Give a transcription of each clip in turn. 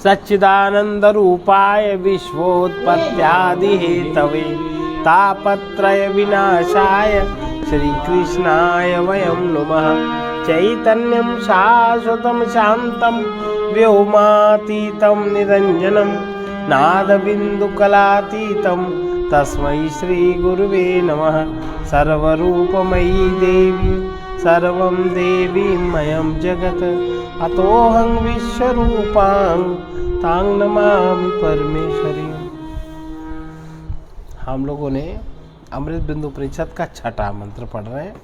सच्चिदानंद रूपाय विश्वोत्पत्त्यादि Hathaway तापत्रय विनाशाय श्री कृष्णाय वयं नुमः। चैतन्यं शाश्वतं शान्तं व्योमातीतं निरञ्जनं नादबिन्दुकलातीतं तस्मै श्री गुरुवे नमः। सर्वरूपमयी देवी सर्वं देवीमयं जगत् अतोऽहं विश्वरूपां तां नमामि परमेश्वरी। हम लोगों ने अमृत बिंदु उपनिषद का छठा मंत्र पढ़ रहे हैं।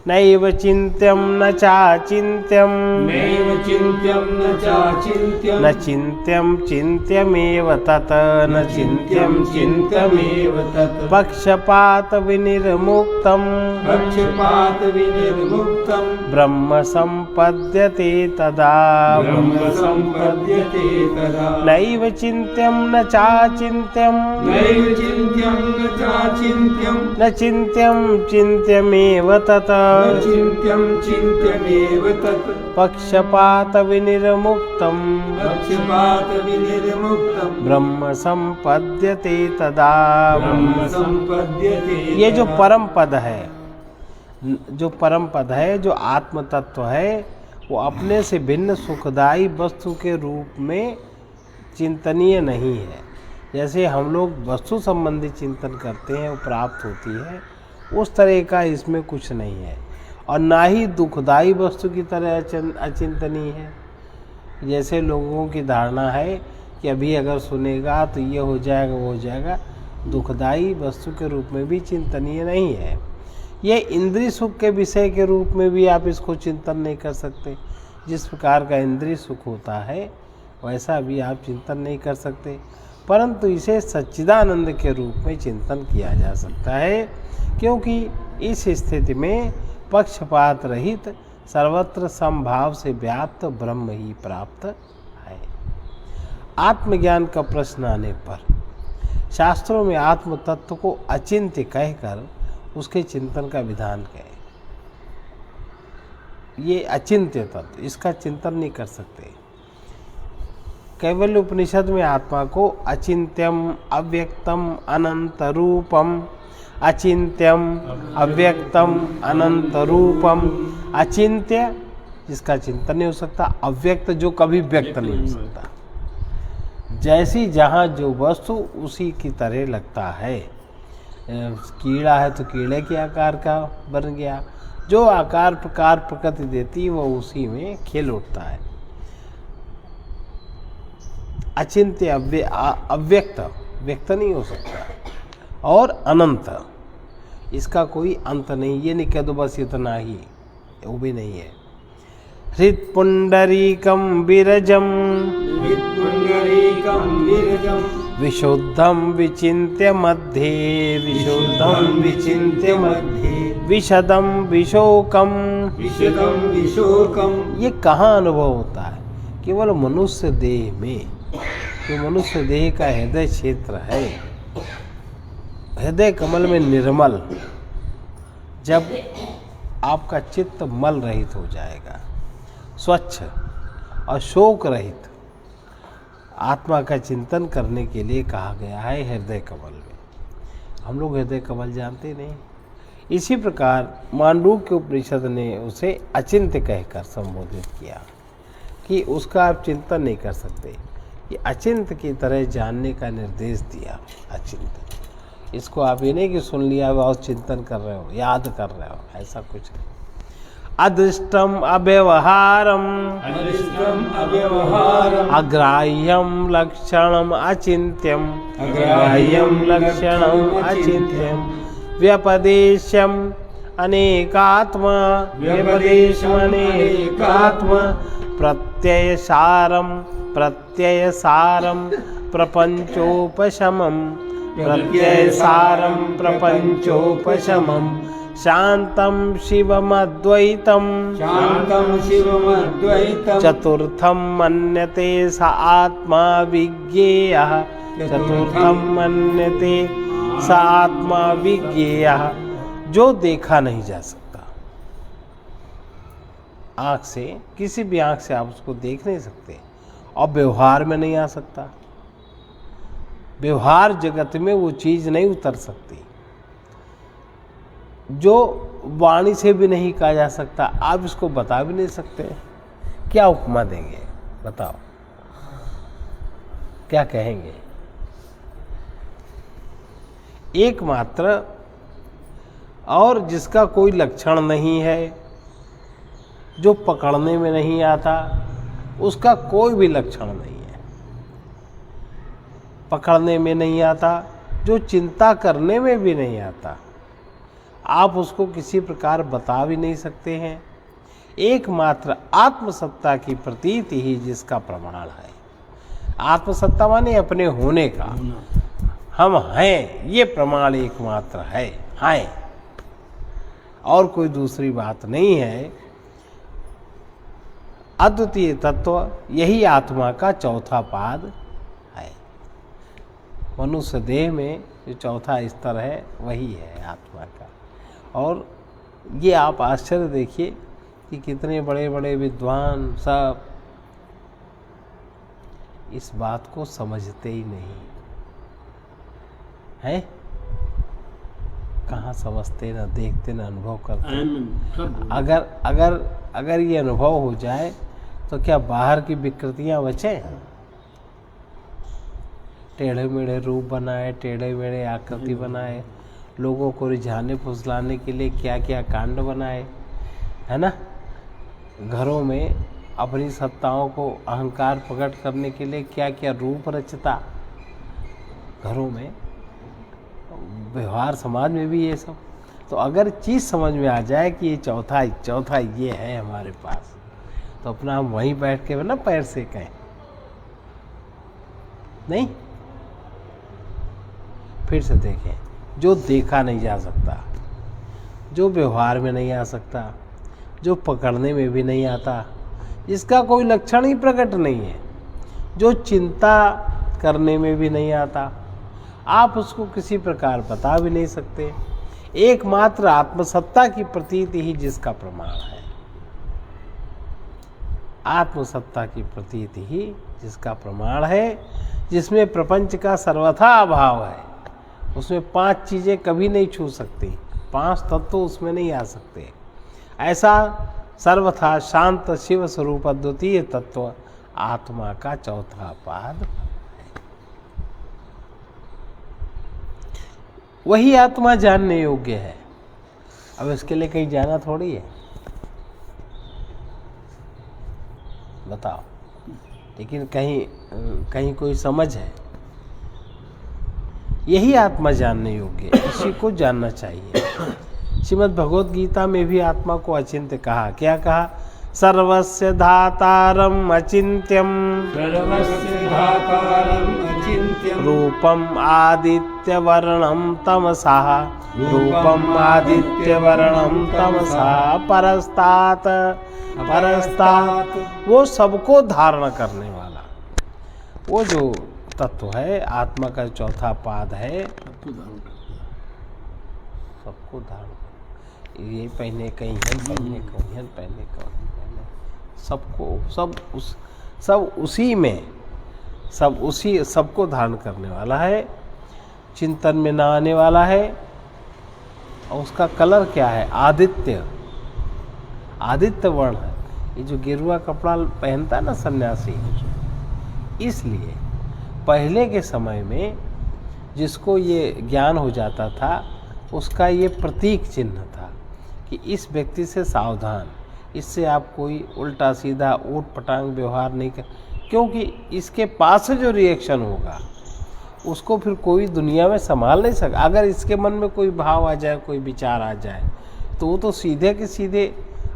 नैव चिन्त्यं न चाचिन्त्यं नैव चिन्त्यं न चाचिन्त्यं न चिन्त्यं चिन्त्यमेव तत् न चिन्त्यं चिन्त्यमेव तत् पक्षपात विनिर्मुक्तं पक्षपात विनिर्मुक्तं ब्रह्म सम्पद्यते तदा ब्रह्म सम्पद्यते तदा। नैव चिन्त्यं न चाचिन्त्यं नैव चिन्त्यं न चाचिन्त्यं न चिन्त्यं चिन्त्यमेव तत् न चिन्त्यं चिन्त्यमेव तत् पक्षपात विनिर्मुक्तं पक्षपात विनिर्मुक्तं ब्रह्म संपद्यते तदा। ब्रह्म सम्पद्यते। ये जो परम पद है, जो परम पद है, जो आत्म तत्व है, वो अपने से भिन्न सुखदायी वस्तु के रूप में चिंतनीय नहीं है। जैसे हम लोग वस्तु संबंधी चिंतन करते हैं, वो प्राप्त होती है, उस तरह का इसमें कुछ नहीं है। और ना ही दुखदायी वस्तु की तरह अचिंतनीय है। जैसे लोगों की धारणा है कि अभी अगर सुनेगा तो ये हो जाएगा, वो हो जाएगा, दुखदायी वस्तु के रूप में भी चिंतनीय नहीं है। ये इंद्रिय सुख के विषय के रूप में भी आप इसको चिंतन नहीं कर सकते। जिस प्रकार का इंद्रिय सुख होता है वैसा भी आप चिंतन नहीं कर सकते, परंतु इसे सच्चिदानंद के रूप में चिंतन किया जा सकता है, क्योंकि इस स्थिति में पक्षपात रहित सर्वत्र समभाव से व्याप्त ब्रह्म ही प्राप्त है। आत्मज्ञान का प्रश्न आने पर शास्त्रों में आत्म तत्व को अचिंत्य कहकर उसके चिंतन का विधान कहे। ये अचिंत्य तत्व, इसका चिंतन नहीं कर सकते। कैवल्य उपनिषद में आत्मा को अचिंत्यम अव्यक्तम अनंत रूपम, अचिंत्यम अव्यक्तम अनंत रूपम, अचिंत्य जिसका चिंतन नहीं हो सकता, अव्यक्त जो कभी व्यक्त नहीं हो सकता। जैसी जहाँ जो वस्तु उसी की तरह लगता है। कीड़ा है तो कीड़े के आकार का बन गया, जो आकार प्रकार प्रकृति देती वो उसी में खेल उठता है। अचिंत्य अव्यक्त व्यक्त नहीं हो सकता, और अनंत इसका कोई अंत नहीं। ये नहीं कह दो बस इतना ही, वो भी नहीं है। हृत् पुंडरीकम विरजम विशुद्धम विचिन्त्य मध्ये विशुद्धम विचिन्त्य मध्ये विशदम विशोकम ये कहाँ अनुभव होता है? केवल मनुष्य देह में। जो मनुष्य देह का हृदय क्षेत्र है, हृदय कमल में निर्मल, जब आपका चित्त मल रहित हो जाएगा, स्वच्छ और शोक रहित, आत्मा का चिंतन करने के लिए कहा गया है हृदय कमल में। हम लोग हृदय कमल जानते नहीं। इसी प्रकार मांडूक्य उपनिषद ने उसे अचिंत्य कहकर संबोधित किया कि उसका आप चिंतन नहीं कर सकते। ये अचिंत्य की तरह जानने का निर्देश दिया। अचिंत्य, इसको आप ये नहीं कि सुन लिया और चिंतन कर रहे हो, याद कर रहे हो, ऐसा कुछ नहीं। अदृष्टम अव्यवहारम अग्राह्यम लक्षणम अचिंत्यम अग्राह्यम लक्षणम अचिंत्यम व्यपदेशम अनेकात्मा व्यपदेशम अनेकात्मा प्रत्ययसारम प्रत्ययसारम प्रपंचोपशमम प्रत्ययसारम प्रपंचोपशमम शांतं शिवमद्वैतं चतुर्थं मन्यते स आत्मा विज्ञेयः चतुर्थं मन्यते स आत्मा विज्ञेयः। जो देखा नहीं जा सकता, आँख से, किसी भी आँख से आप उसको देख नहीं सकते, और व्यवहार में नहीं आ सकता। व्यवहार जगत में वो चीज नहीं उतर सकती जो वाणी से भी नहीं कहा जा सकता। आप इसको बता भी नहीं सकते। क्या उपमा देंगे बताओ, क्या कहेंगे? एकमात्र और जिसका कोई लक्षण नहीं है, जो पकड़ने में नहीं आता, उसका कोई भी लक्षण नहीं है। पकड़ने में नहीं आता, जो चिंता करने में भी नहीं आता, आप उसको किसी प्रकार बता भी नहीं सकते हैं। एकमात्र आत्मसत्ता की प्रतीति ही जिसका प्रमाण है। आत्मसत्ता माने अपने होने का, हम हैं, ये प्रमाण एकमात्र है, और कोई दूसरी बात नहीं है। अद्वितीय तत्व यही आत्मा का चौथा पाद है। मनुष्य देह में जो चौथा स्तर है वही है आत्मा का। और ये आप आश्चर्य देखिए कि कितने बड़े बड़े विद्वान सब इस बात को समझते ही नहीं है। कहाँ समझते, ना देखते, ना अनुभव करते। अगर ये अनुभव हो जाए तो क्या बाहर की विकृतियां बचे? टेढ़े मेढ़े रूप बनाए, टेढ़े मेढ़े आकृति बनाए, लोगों को रिझाने फुसलाने के लिए क्या क्या कांड बनाए, है ना। घरों में अपनी सत्ताओं को अहंकार प्रकट करने के लिए क्या क्या रूप रचता घरों में, व्यवहार समाज में भी ये सब। तो अगर चीज़ समझ में आ जाए कि ये चौथा ये है हमारे पास, तो अपना हम वहीं बैठ के ना पैर से कहें नहीं। फिर से देखें, जो देखा नहीं जा सकता, जो व्यवहार में नहीं आ सकता, जो पकड़ने में भी नहीं आता, जिसका कोई लक्षण ही प्रकट नहीं है, जो चिंता करने में भी नहीं आता, आप उसको किसी प्रकार बता भी नहीं सकते। एकमात्र आत्मसत्ता की प्रतीति ही जिसका प्रमाण है। आत्मसत्ता की प्रतीति ही जिसका प्रमाण है, जिसमें प्रपंच का सर्वथा अभाव है। उसमें 5 चीजें कभी नहीं छू सकती, 5 तत्व उसमें नहीं आ सकते। ऐसा सर्वथा शांत शिव स्वरूप अद्वितीय तत्व आत्मा का चौथा पाद, वही आत्मा जानने योग्य है। अब इसके लिए कहीं जाना थोड़ी है, बताओ। लेकिन कहीं कोई समझ है, यही आत्मा जानने योग्य है, इसी को जानना चाहिए। श्रीमद् भगवद गीता में भी आत्मा को अचिंत्य कहा। क्या कहा? सर्वस्य धातारम अचिंत्यम, सर्वस्य धातारम अचिंत्यम, रूपम आदित्य वर्णम तमसा, रूपम आदित्य वर्णम तमसा, परस्तात वो सबको धारण करने वाला, वो जो तत्व है आत्मा का चौथा पाद है, सबको धारण। ये पहने कहीं है, पहने कहीं है, पहने सबको, सब उसी में, सबको धारण करने वाला है, चिंतन में ना आने वाला है। और उसका कलर क्या है? आदित्य वर्ण है। ये जो गेरुआ कपड़ा पहनता ना सन्यासी, इसलिए पहले के समय में जिसको ये ज्ञान हो जाता था, उसका ये प्रतीक चिन्ह था कि इस व्यक्ति से सावधान, इससे आप कोई उल्टा सीधा ऊट पटांग व्यवहार नहीं कर, क्योंकि इसके पास से जो रिएक्शन होगा उसको फिर कोई दुनिया में संभाल नहीं सकता। अगर इसके मन में कोई भाव आ जाए, कोई विचार आ जाए, तो वो तो सीधे के सीधे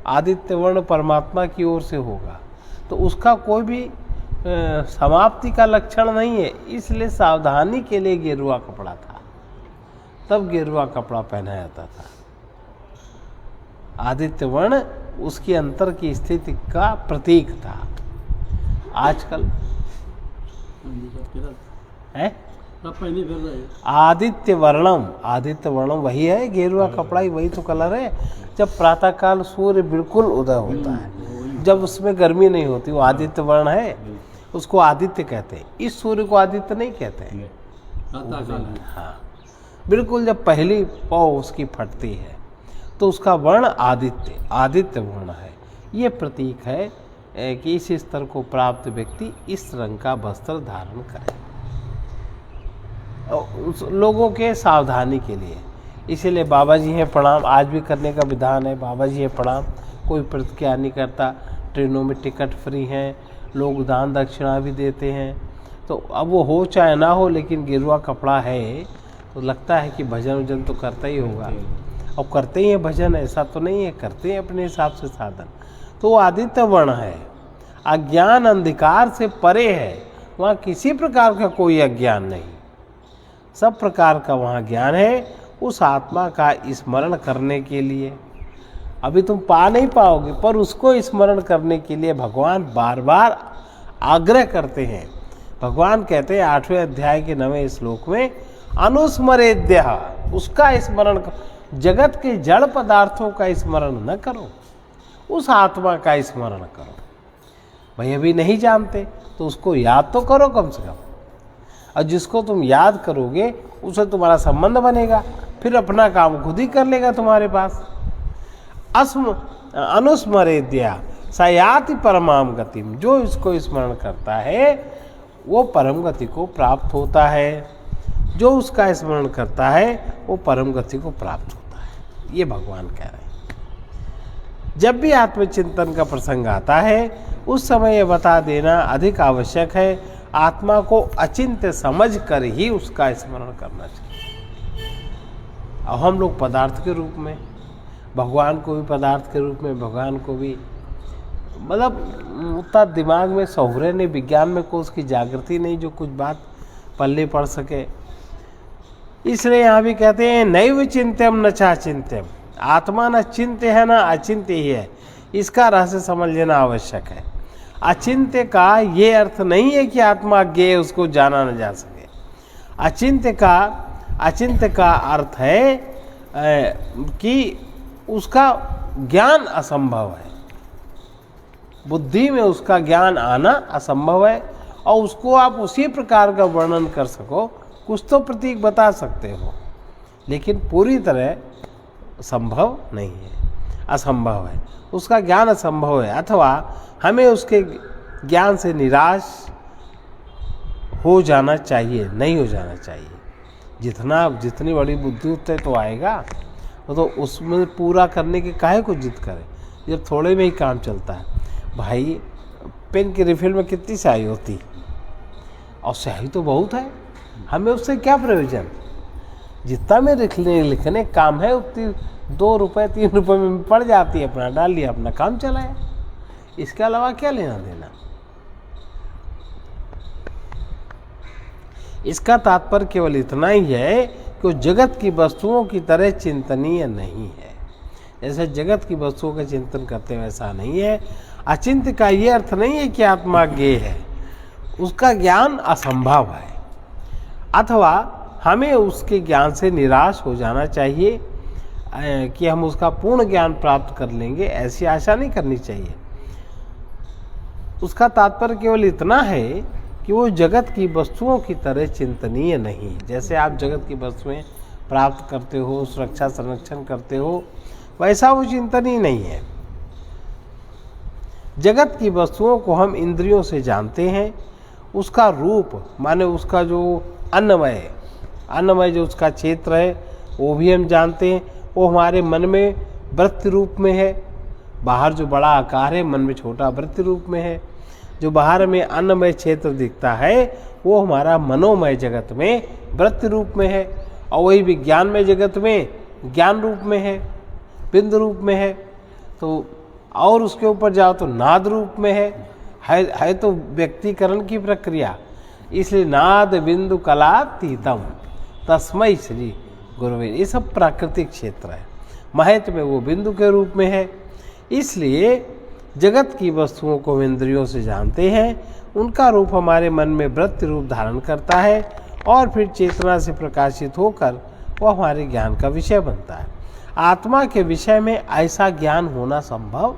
आदित्य वर्ण परमात्मा की ओर से होगा, तो उसका कोई भी समाप्ति का लक्षण नहीं है। इसलिए सावधानी के लिए गेरुआ कपड़ा था, तब गेरुआ कपड़ा पहना जाता था। आदित्य वर्ण उसकी अंतर की स्थिति का प्रतीक था। आजकल है आदित्य वर्णम वही है, गेरुआ कपड़ा ही वही तो कलर है। जब प्रातःकाल सूर्य बिल्कुल उदय होता है, जब उसमें गर्मी नहीं होती, वो आदित्य वर्ण है। उसको आदित्य कहते हैं। इस सूर्य को आदित्य नहीं कहते हैं। हाँ, बिल्कुल जब पहली पौ उसकी फटती है तो उसका वर्ण आदित्य वर्ण है। ये प्रतीक है कि इस स्तर को प्राप्त व्यक्ति इस रंग का वस्त्र धारण करे, उस लोगों के सावधानी के लिए। इसीलिए बाबा जी हैं प्रणाम आज भी करने का विधान है। बाबा जी हैं प्रणाम, कोई प्रतिक्रिया नहीं करता। ट्रेनों में टिकट फ्री हैं, लोग दान दक्षिणा भी देते हैं। तो अब वो हो चाहे ना हो, लेकिन गेरुआ कपड़ा है तो लगता है कि भजन वजन तो करता ही होगा। अब करते ही हैं भजन, ऐसा तो नहीं है, करते हैं अपने हिसाब से साधन। तो वो आदित्य वर्ण है, अज्ञान अंधकार से परे है। वहाँ किसी प्रकार का कोई अज्ञान नहीं, सब प्रकार का वहाँ ज्ञान है। उस आत्मा का स्मरण करने के लिए अभी तुम पा नहीं पाओगे, पर उसको स्मरण करने के लिए भगवान बार बार आग्रह करते हैं। भगवान कहते हैं 8वें अध्याय के 9वें श्लोक में, अनुस्मरेद्य, उसका स्मरण, जगत के जड़ पदार्थों का स्मरण न करो, उस आत्मा का स्मरण करो। भाई अभी नहीं जानते तो उसको याद तो करो कम से कम, और जिसको तुम याद करोगे उससे तुम्हारा संबंध बनेगा, फिर अपना काम खुद ही कर लेगा तुम्हारे पास। अनुस्मरेद्या सयाति परमाम गतिम, जो इसको स्मरण करता है वो परम गति को प्राप्त होता है। जो उसका स्मरण करता है वो परम गति को प्राप्त होता है। ये भगवान कह रहे हैं। जब भी आत्मचिंतन का प्रसंग आता है उस समय ये बता देना अधिक आवश्यक है, आत्मा को अचिंत्य समझ कर ही उसका स्मरण करना चाहिए। अब हम लोग पदार्थ के रूप में, भगवान को भी पदार्थ के रूप में, भगवान को भी मतलब उतना दिमाग में सहुरे ने, विज्ञान में कोई उसकी जागृति नहीं जो कुछ बात पल्ले पड़ सके। इसलिए यहाँ भी कहते हैं नैव चिंत्यम न चाचिंत्यम, आत्मा न चिंत्य है न अचिंत्य ही है। इसका रहस्य समझ लेना आवश्यक है। अचिंत्य का ये अर्थ नहीं है कि आत्मा ज्ञेय उसको जाना न जा सके। अचिंत्य का अर्थ है कि उसका ज्ञान असंभव है, बुद्धि में उसका ज्ञान आना असंभव है, और उसको आप उसी प्रकार का वर्णन कर सको, कुछ तो प्रतीक बता सकते हो, लेकिन पूरी तरह संभव नहीं है, असंभव है। उसका ज्ञान असंभव है, अथवा हमें उसके ज्ञान से निराश हो जाना चाहिए, नहीं हो जाना चाहिए। जितनी बड़ी बुद्धि उतने तो आएगा, तो उसमें पूरा करने के काहे को जिद करे जब थोड़े में ही काम चलता है। भाई पेन की रिफिल में कितनी स्याही होती, और स्याही तो बहुत है, हमें उससे क्या प्रयोजन। जितना में लिखने काम है उतनी 2 रुपये 3 रुपये में पड़ जाती है, अपना डाल लिया, अपना काम चलाया, इसके अलावा क्या लेना देना। इसका तात्पर्य केवल इतना ही है कि वो जगत की वस्तुओं की तरह चिंतनीय नहीं है। जैसे जगत की वस्तुओं का चिंतन करते हैं वैसा नहीं है। अचिंत्य का ये अर्थ नहीं है कि आत्मा ज्ञेय है, उसका ज्ञान असंभव है, अथवा हमें उसके ज्ञान से निराश हो जाना चाहिए कि हम उसका पूर्ण ज्ञान प्राप्त कर लेंगे, ऐसी आशा नहीं करनी चाहिए। उसका तात्पर्य केवल इतना है कि वो जगत की वस्तुओं की तरह चिंतनीय नहीं। जैसे आप जगत की वस्तुएं प्राप्त करते हो, सुरक्षा संरक्षण करते हो, वैसा वो चिंतनीय नहीं है। जगत की वस्तुओं को हम इंद्रियों से जानते हैं, उसका रूप माने उसका जो अन्नमय जो उसका क्षेत्र है वो भी हम जानते हैं। वो हमारे मन में वृत्ति रूप में है, बाहर जो बड़ा आकार है मन में छोटा वृत्ति रूप में है। जो बाहर में अन्नमय क्षेत्र दिखता है वो हमारा मनोमय जगत में वृत्ति रूप में है, और वही विज्ञानमय जगत में ज्ञान रूप में है, बिंदु रूप में है। तो और उसके ऊपर जाओ तो नाद रूप में है तो व्यक्तिकरण की प्रक्रिया। इसलिए नाद बिंदु कलातीतम तस्मै श्री गुरुवे, ये सब प्राकृतिक क्षेत्र है। महत में वो बिंदु के रूप में है। इसलिए जगत की वस्तुओं को हम इंद्रियों से जानते हैं, उनका रूप हमारे मन में वृत्ति रूप धारण करता है, और फिर चेतना से प्रकाशित होकर वो हमारे ज्ञान का विषय बनता है। आत्मा के विषय में ऐसा ज्ञान होना संभव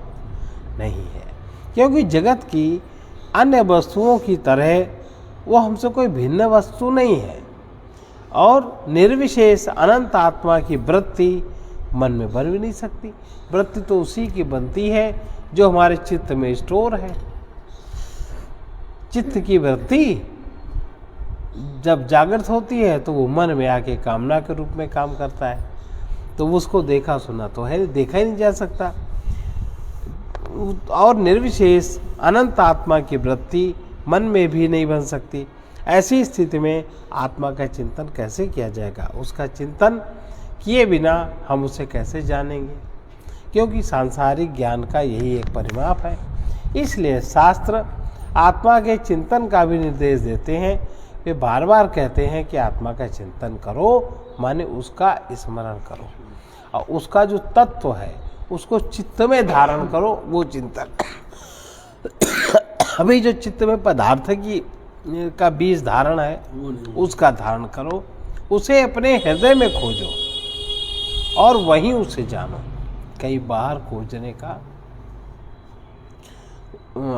नहीं है, क्योंकि जगत की अन्य वस्तुओं की तरह वो हमसे कोई भिन्न वस्तु नहीं है। और निर्विशेष अनंत आत्मा की वृत्ति मन में बन भी नहीं सकती। वृत्ति तो उसी की बनती है जो हमारे चित्त में स्टोर है। चित्त की वृत्ति जब जागृत होती है तो वो मन में आके कामना के रूप में काम करता है। तो उसको देखा सुना तो है, देखा ही नहीं जा सकता। और निर्विशेष अनंत आत्मा की वृत्ति मन में भी नहीं बन सकती। ऐसी स्थिति में आत्मा का चिंतन कैसे किया जाएगा? उसका चिंतन किए बिना हम उसे कैसे जानेंगे? क्योंकि सांसारिक ज्ञान का यही एक परिमाप है। इसलिए शास्त्र आत्मा के चिंतन का भी निर्देश देते हैं। वे बार बार कहते हैं कि आत्मा का चिंतन करो, माने उसका स्मरण करो और उसका जो तत्व है उसको चित्त में धारण करो, वो चिंतन। अभी जो चित्त में पदार्थ की का बीज धारण है उसका धारण करो, उसे अपने हृदय में खोजो और वहीं उसे जानो। कहीं बाहर खोजने का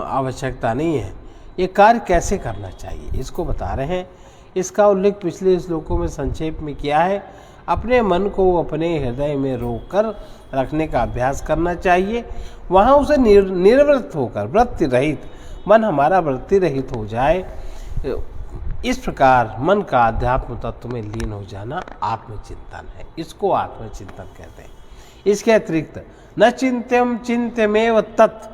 आवश्यकता नहीं है। ये कार्य कैसे करना चाहिए इसको बता रहे हैं। इसका उल्लेख पिछले श्लोकों में संक्षेप में किया है। अपने मन को अपने हृदय में रोक कर रखने का अभ्यास करना चाहिए। वहाँ उसे निर्वृत्त होकर वृत्ति रहित, मन हमारा वृत्ति रहित हो जाए। इस प्रकार मन का अध्यात्म तत्व में लीन हो जाना आत्मचिंतन है। इसको आत्मचिंतन कहते हैं। इसके अतिरिक्त न चिंत्यम चिंत्यमेव तत्,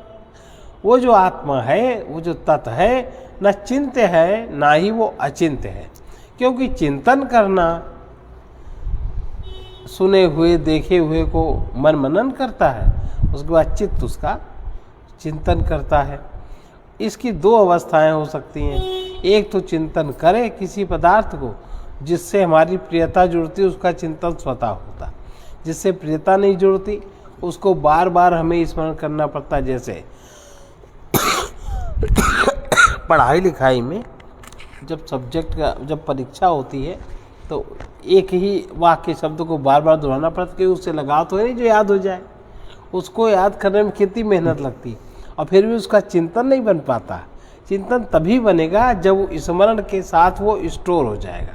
वो जो आत्मा है, वो जो तत् है, न चिंत्य है ना ही वो अचिंत्य है। क्योंकि चिंतन करना सुने हुए देखे हुए को मन मनन करता है, उसके बाद चित्त उसका चिंतन करता है। इसकी दो अवस्थाएं हो सकती हैं। एक तो चिंतन करे किसी पदार्थ को जिससे हमारी प्रियता जुड़ती, उसका चिंतन स्वतः होता। जिससे प्रियता नहीं जुड़ती उसको बार बार हमें स्मरण करना पड़ता। जैसे पढ़ाई लिखाई में जब सब्जेक्ट का जब परीक्षा होती है तो एक ही वाक्य शब्द को बार बार दोहराना पड़ता कि उससे लगाव तो है नहीं जो याद हो जाए। उसको याद करने में कितनी मेहनत लगती और फिर भी उसका चिंतन नहीं बन पाता। चिंतन तभी बनेगा जब वो स्मरण के साथ वो स्टोर हो जाएगा।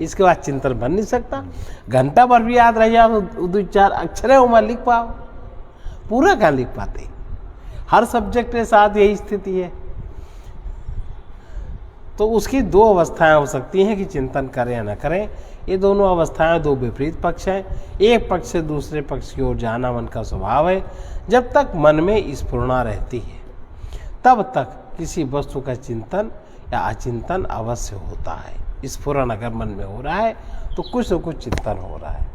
इसके बाद चिंतन बन नहीं सकता। घंटा भर भी याद रह जाए तो दो चार अक्षर उमर लिख पाओ, पूरा क्या लिख पाते। हर सब्जेक्ट के साथ यही स्थिति है। तो उसकी दो अवस्थाएं हो सकती हैं कि चिंतन करें या न करें। ये दोनों अवस्थाएं दो विपरीत पक्ष हैं। एक पक्ष से दूसरे पक्ष की ओर जाना मन का स्वभाव है। जब तक मन में स्फुरना रहती है तब तक किसी वस्तु का चिंतन या अचिंतन अवश्य होता है। स्फुरन अगर मन में हो रहा है तो कुछ न कुछ चिंतन हो रहा है।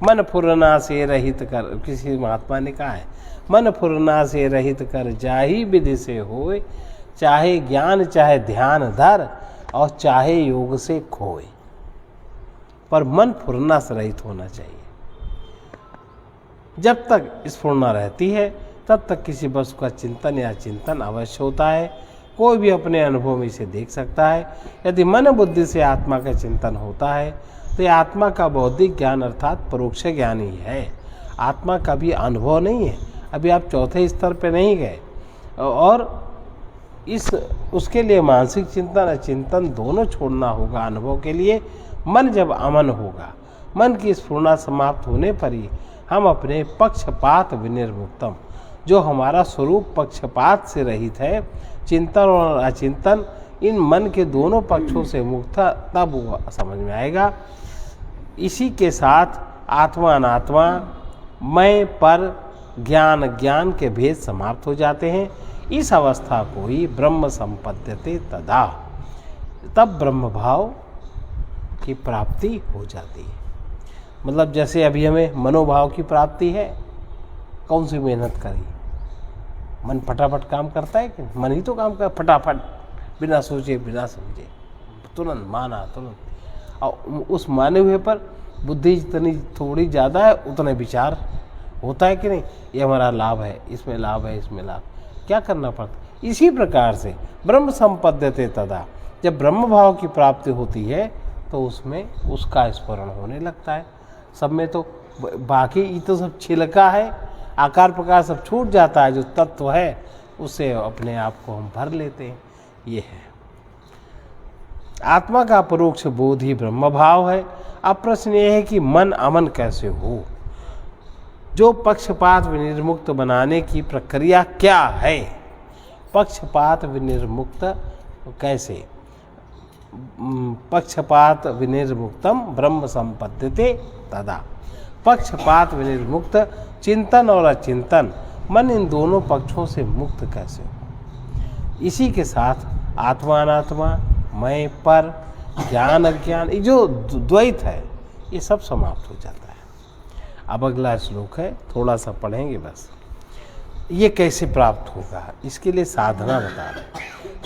मन फुरना से रहित कर, किसी महात्मा ने कहा है, मन फुरना से रहित कर जाही विधि से होए, चाहे ज्ञान चाहे ध्यान धर और चाहे योग से खोए। पर मन फुरना से रहित होना चाहिए। जब तक स्फुरना रहती है तब तक किसी वस्तु का चिंतन या चिंतन अवश्य होता है। कोई भी अपने अनुभव में इसे देख सकता है। यदि मन बुद्धि से आत्मा का चिंतन होता है तो यह आत्मा का बौद्धिक ज्ञान अर्थात परोक्ष ज्ञान ही है। आत्मा का भी अनुभव नहीं है। अभी आप चौथे स्तर पे नहीं गए और उसके लिए मानसिक चिंतन और चिंतन दोनों छोड़ना होगा। अनुभव के लिए मन जब अमन होगा, मन की स्फुरना समाप्त होने पर ही हम अपने पक्षपात विनिर्मुक्तम, जो हमारा स्वरूप पक्षपात से रहित है, चिंतन और अचिंतन इन मन के दोनों पक्षों से मुक्त, तब वो समझ में आएगा। इसी के साथ आत्मा अनात्मा, मैं पर, ज्ञान ज्ञान के भेद समाप्त हो जाते हैं। इस अवस्था को ही ब्रह्म संपद्यते तदा, तब ब्रह्म भाव की प्राप्ति हो जाती है। मतलब जैसे अभी हमें मनोभाव की प्राप्ति है, कौन सी मेहनत करी, मन फटाफट काम करता है कि मन ही तो काम कर फटाफट, बिना सोचे बिना समझे, तुरंत माना तुरंत। और उस माने हुए पर बुद्धि जितनी थोड़ी ज़्यादा है उतने विचार होता है कि नहीं, ये हमारा लाभ है, इसमें लाभ है, इसमें लाभ, क्या करना पड़ता। इसी प्रकार से ब्रह्म संपद्यते तदा, जब ब्रह्म भाव की प्राप्ति होती है तो उसमें उसका स्मरण होने लगता है। सब में तो बाकी ये तो सब छिलका है, आकार प्रकार सब छूट जाता है। जो तत्व है उससे अपने आप को हम भर लेते हैं। ये है। आत्मा का परोक्ष बोध ही ब्रह्म भाव है। अब प्रश्न ये है कि मन अमन कैसे हो, जो पक्षपात विनिर्मुक्त बनाने की प्रक्रिया क्या है। पक्षपात विनिर्मुक्त कैसे? पक्षपात विनिर्मुक्तम ब्रह्म संपद्यते तदा। पक्षपात विनिर्मुक्त चिंतन और अचिंतन, मन इन दोनों पक्षों से मुक्त कैसे हो। इसी के साथ आत्मा अनात्मा, मैं पर, ज्ञान अज्ञान, ये जो द्वैत है ये सब समाप्त हो जाता है। अब अगला श्लोक है, थोड़ा सा पढ़ेंगे बस। ये कैसे प्राप्त होगा, इसके लिए साधना बता रहे।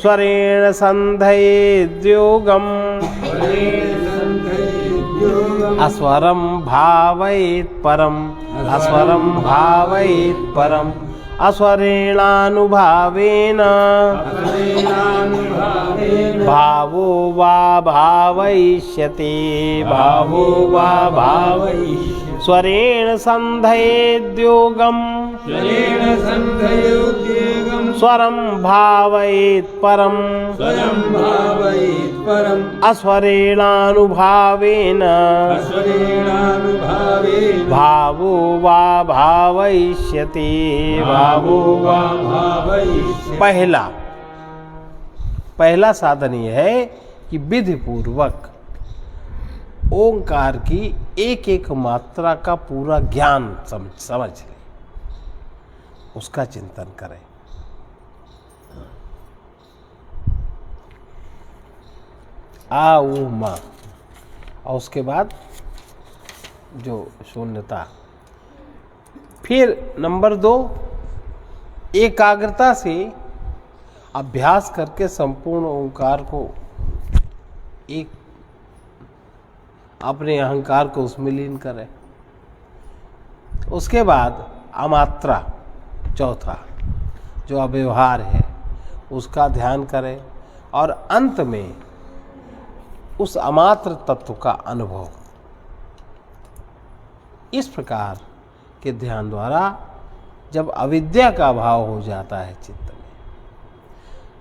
स्वरेण संधयेद्योगम अस्वरम भावयेत परम, अस्वरम भावयेत परम, अस्वरेणानुभावेन भावो वा भावयिष्यते, भावो वा भावयिष्यते। स्वरेण संधयेद्योगम स्वरम भावयेत परम, अस्वरेणानुभावेन भावो वा भावयिष्यते, भावो वा भावयिष्यते। पहला साधन यह है कि विधि पूर्वक ओंकार की एक एक मात्रा का पूरा ज्ञान समझ ले, उसका चिंतन करें। आ ऊ मा, और उसके बाद जो शून्यता। फिर नंबर 2, एकाग्रता से अभ्यास करके संपूर्ण ओंकार को एक अपने अहंकार को उसमें लीन करें। उसके बाद अमात्रा, चौथा जो अव्यवहार है उसका ध्यान करें, और अंत में उस अमात्र तत्व का अनुभव। इस प्रकार के ध्यान द्वारा जब अविद्या का भाव हो जाता है चित्त में,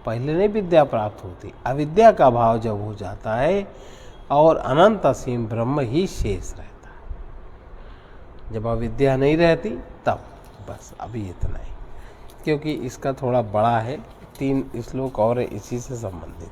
पहले नहीं विद्या प्राप्त होती, अविद्या का भाव जब हो जाता है और अनंत असीम ब्रह्म ही शेष रहता है। जब अविद्या नहीं रहती तब बस अभी इतना ही, क्योंकि इसका थोड़ा बड़ा है, 3 श्लोक और है इसी से संबंधित।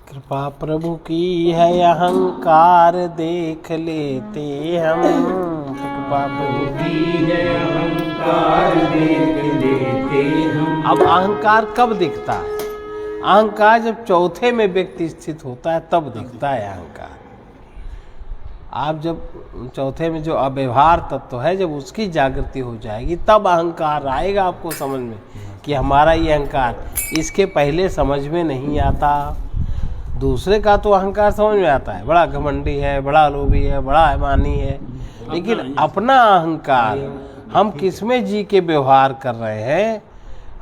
कृपा प्रभु की है अहंकार देख लेते हम, कृपा प्रभु की है अहंकार देख लेते हम। अब अहंकार कब दिखता है? अहंकार जब चौथे में व्यक्ति स्थित होता है तब दिखता है अहंकार। आप जब चौथे में जो अव्यवहार तत्व है जब उसकी जागृति हो जाएगी तब अहंकार आएगा आपको समझ में कि हमारा ये अहंकार। इसके पहले समझ में नहीं आता। दूसरे का तो अहंकार समझ में आता है, बड़ा घमंडी है, बड़ा लोभी है, बड़ा अभिमानी है, लेकिन अपना अहंकार हम किसमें जी के व्यवहार कर रहे हैं,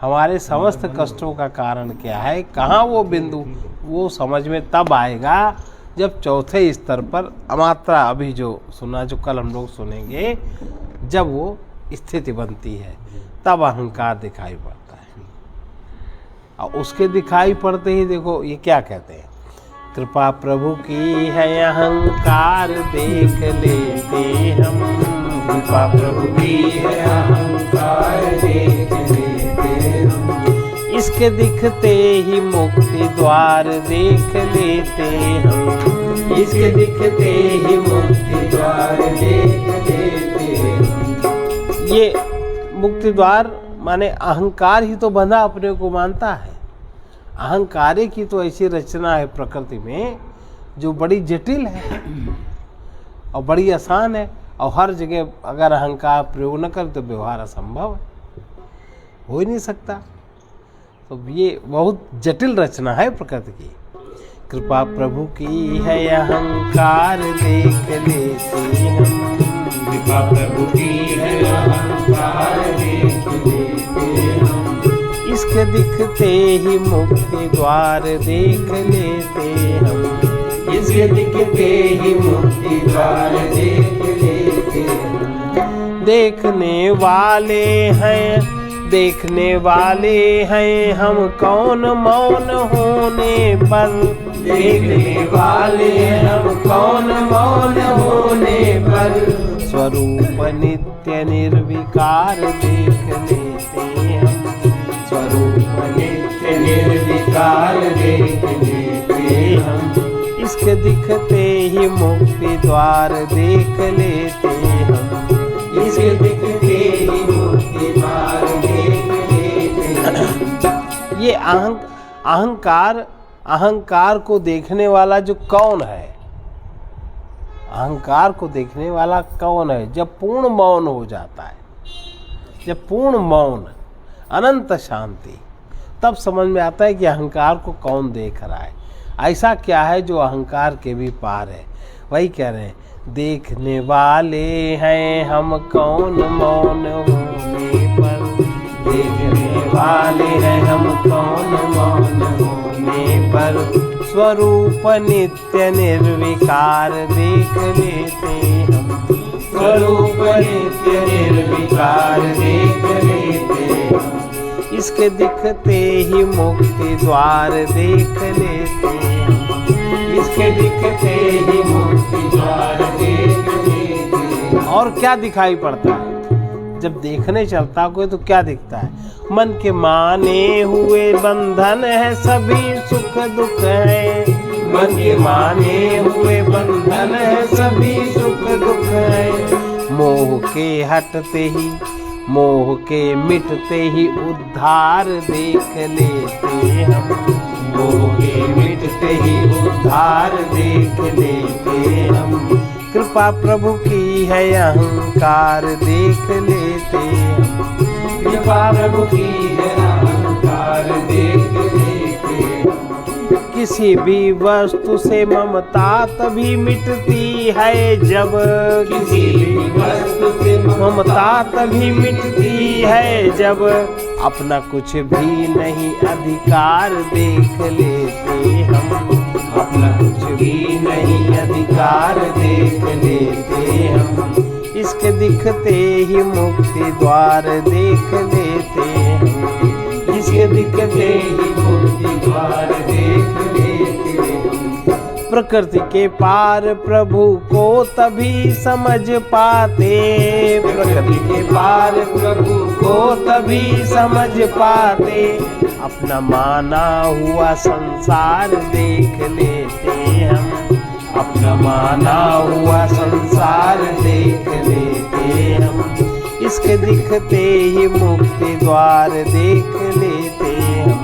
हमारे समस्त कष्टों का कारण क्या है, कहाँ वो बिंदु, वो समझ में तब आएगा जब चौथे स्तर पर अमात्रा, अभी जो सुना, जो कल हम लोग सुनेंगे, जब वो स्थिति बनती है तब अहंकार दिखाई पड़ता है। और उसके दिखाई पड़ते ही देखो ये क्या कहते हैं, कृपा प्रभु की है अहंकार देख लेते हम, कृपा प्रभु की है अहंकार देख लेते हम, इसके दिखते ही मुक्ति द्वार देख लेते हम, इसके दिखते ही मुक्ति द्वार देख लेते हम। ये मुक्ति द्वार माने अहंकार ही तो बंधा अपने को मानता है। अहंकारे की तो ऐसी रचना है प्रकृति में जो बड़ी जटिल है और बड़ी आसान है, और हर जगह अगर अहंकार प्रयोग न कर तो व्यवहार असंभव है, हो ही नहीं सकता। तो ये बहुत जटिल रचना है प्रकृति की। कृपा प्रभु की है अहंकार देख लेते हम। कृपा प्रभु की है अहंकार देख लेते हम। इसके दिखते ही मुक्ति द्वार देख लेते हम। इसके दिखते ही मुक्ति द्वार देख लेते हम। देखने वाले हैं हम कौन मौन होने पर। देखने वाले हम कौन मौन होने पर। स्वरूप नित्य निर्विकार देख लेते हम। स्वरूप नित्य निर्विकार देख लेते हम। इसके दिखते ही मुक्ति द्वार देख लेते हम। इसके दिखते ही मुक्ति द्वार देख लेते हम। ये अहंकार को देखने वाला जो कौन है, अहंकार को देखने वाला कौन है? जब पूर्ण मौन हो जाता है, जब पूर्ण मौन, अनंत शांति, तब समझ में आता है कि अहंकार को कौन देख रहा है। ऐसा क्या है जो अहंकार के भी पार है? वही कह रहे हैं, देखने वाले हैं हम कौन मौन होने पर। देखने वाले हैं हम कौन मौन होने पर। स्वरूप नित्य निर्विकार देख लेते हम। स्वरूप नित्य निर्विकार देख लेते हम। इसके दिखते ही मुक्ति द्वार देख लेते हम। इसके दिखते ही मुक्ति द्वार देख लेते हम। और क्या दिखाई पड़ता है जब देखने चलता कोई? तो क्या दिखता है? मन के माने हुए बंधन है, सभी सुख दुख है। मन के माने हुए बंधन है, सभी सुख दुख है। मोह के हटते ही, मोह के मिटते ही उद्धार देख लेते हम। मोह के मिटते ही उद्धार देख लेते हम। कृपा प्रभु की है अहंकार देख लेते हम। कृपा प्रभु की है अहंकार देख लेते हम। किसी भी वस्तु से ममता तभी मिटती है जब। किसी भी वस्तु से ममता तभी मिटती है जब अपना कुछ भी नहीं अधिकार देख लेते हम। अपना कुछ भी नहीं अधिकार देख लेते हम। इसके दिखते ही मुक्ति द्वार देख लेते हम। इसके दिखते ही मुक्ति द्वार देख लेते हम। प्रकृति के पार प्रभु को तभी समझ पाते। प्रकृति के पार प्रभु को तभी समझ पाते। अपना माना हुआ संसार देख लेते हम। अपना माना हुआ संसार देख लेते हम। इसके दिखते ही मुक्ति द्वार देख लेते हम।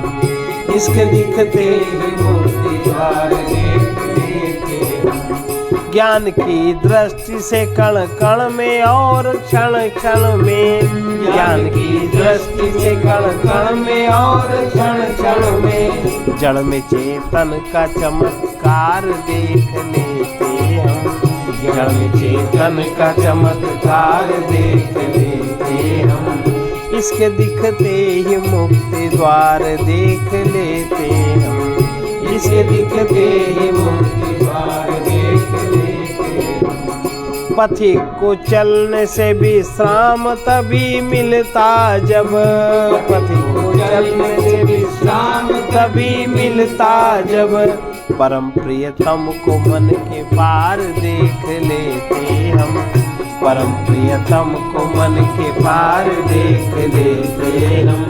इसके दिखते ही मुक्ति द्वार देख लेते हम। ज्ञान की दृष्टि से कण कण में और क्षण क्षण में। ज्ञान की दृष्टि से कण कण में और क्षण क्षण में। जड़ में चेतन का चमत्कार देख लेते हम। जड़ में चेतन का चमत्कार देख लेते हम। इसके दिखते ही मुक्ति द्वार देख लेते हम। इसके दिखते ही मुक्ति द्वार देख लेते हम। पथिक को चलने से विश्राम तभी मिलता जब। पथिक को चलने से विश्राम तभी मिलता जब परम प्रियतम को मन के पार देख लेते हम। परम प्रियतम को मन के पार देख लेते हम।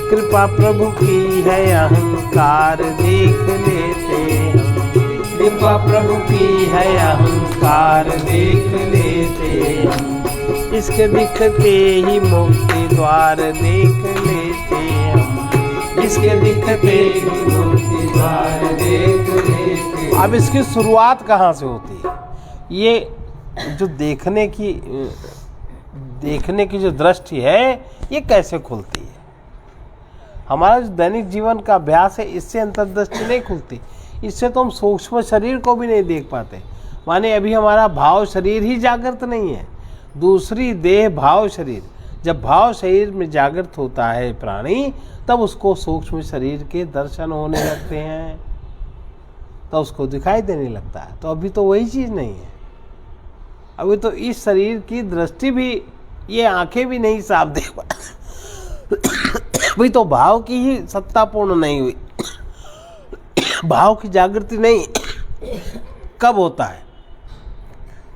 कृपा प्रभु की है अहंकार देख लेते हम। कृपा प्रभु की है अहंकार देख लेते हम। इसके दिखते ही मुक्ति द्वार देख लेते हम। इसके दिखते ही मुक्ति द्वार देख लेते हम। अब इसकी शुरुआत कहाँ से होती है? ये जो देखने की जो दृष्टि है, ये कैसे खुलती है? हमारा जो दैनिक जीवन का अभ्यास है, इससे अंतर्दृष्टि नहीं खुलती। इससे तो हम सूक्ष्म शरीर को भी नहीं देख पाते। माने अभी हमारा भाव शरीर ही जागृत नहीं है, दूसरी देह भाव शरीर। जब भाव शरीर में जागृत होता है प्राणी, तब उसको सूक्ष्म शरीर के दर्शन होने लगते हैं, तो उसको दिखाई देने लगता है। तो अभी तो वही चीज़ नहीं है। अभी तो इस शरीर की दृष्टि भी, ये आंखें भी नहीं साफ देख पा अभी तो भाव की ही सत्ता पूर्ण नहीं हुई, भाव की जागृति नहीं। कब होता है?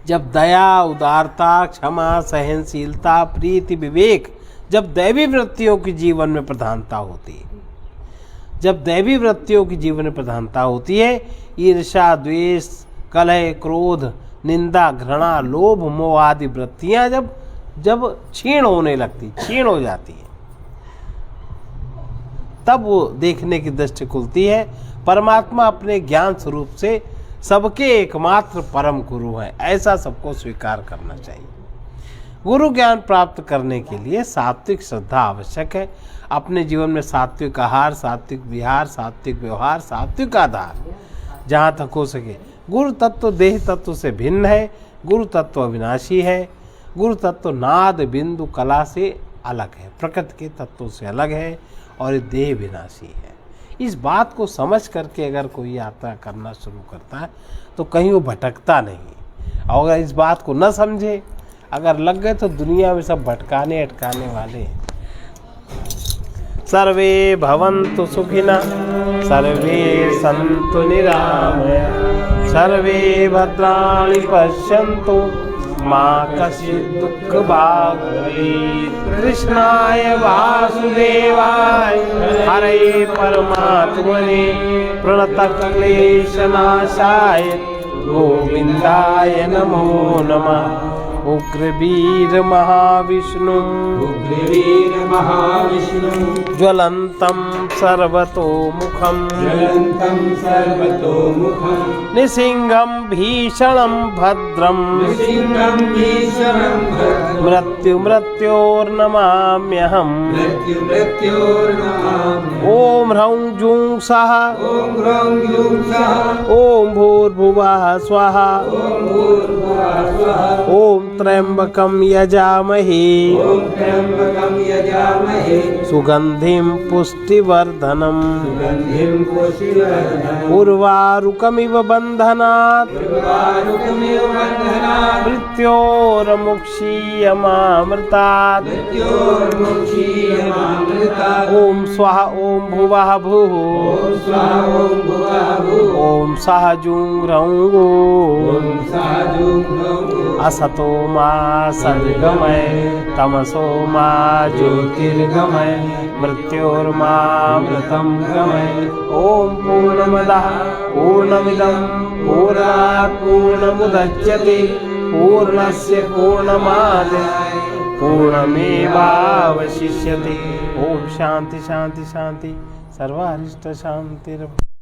जब दया, उदारता, क्षमा, सहनशीलता, प्रीति, विवेक, जब दैवी वृत्तियों की जीवन में प्रधानता होती है। जब दैवी वृत्तियों की जीवन में प्रधानता होती है, ईर्ष्या, द्वेष, कलह, क्रोध, निंदा, घृणा, लोभ, मोह आदि वृत्तियां जब क्षीण होने लगती, क्षीण हो जाती है, तब वो देखने की दृष्टि खुलती है। परमात्मा अपने ज्ञान स्वरूप से सबके एकमात्र परम गुरु हैं, ऐसा सबको स्वीकार करना चाहिए। गुरु ज्ञान प्राप्त करने के लिए सात्विक श्रद्धा आवश्यक है। अपने जीवन में सात्विक आहार, सात्विक विहार, सात्विक व्यवहार, सात्विक आधार जहाँ तक हो सके। गुरु तत्व देह तत्व से भिन्न है, गुरु तत्व अविनाशी है। गुरु तत्व नाद, बिंदु, कला से अलग है, प्रकृति के तत्वों से अलग है, और देह विनाशी है। इस बात को समझ करके अगर कोई यात्रा करना शुरू करता है तो कहीं वो भटकता नहीं। और अगर इस बात को न समझे, अगर लग गए, तो दुनिया में सब भटकाने अटकाने वाले हैं। सर्वे भवन्तु सुखिनः, सर्वे सन्तु निरामयाः, सर्वे भद्राणि पश्यन्तु, मा कश्चित् दुःखभाग् भवेत्। कृष्णाय वासुदेवाय हरे परमात्मने प्रणतक्लेशनाशाय गोविन्दाय नमो नमः। उग्रवीर महाविष्णु ज्वलन्तं सर्वतोमुखं निसिंहं भीषणं भद्रं मृत्योर्नमाम्यहम्। ॐ ह्रौं जूं सः ॐ भूर्भुवः स्वः ॐ त्र्यंबकं यजामहे सुगंधिं पुष्टिवर्धनम्। उर्वारुकमिव बन्धनात् मृत्योर्मुक्षीयमामृतात्। ॐ स्वः ॐ भुवः भुः ॐ सः जुं ह्रौं असतो मा सद्गमय तमसो मा ज्योतिर्गमय मृत्योर्मामृतं गमय। ॐ पूर्णमदः पूर्णमिदं पूर्णात् पूर्णमुदच्यते पूर्णस्य पूर्णमादाय पूर्णमेवावशिष्यते। ॐ शान्ति शान्ति शान्ति सर्वारिष्ट शान्तिर्भवतु।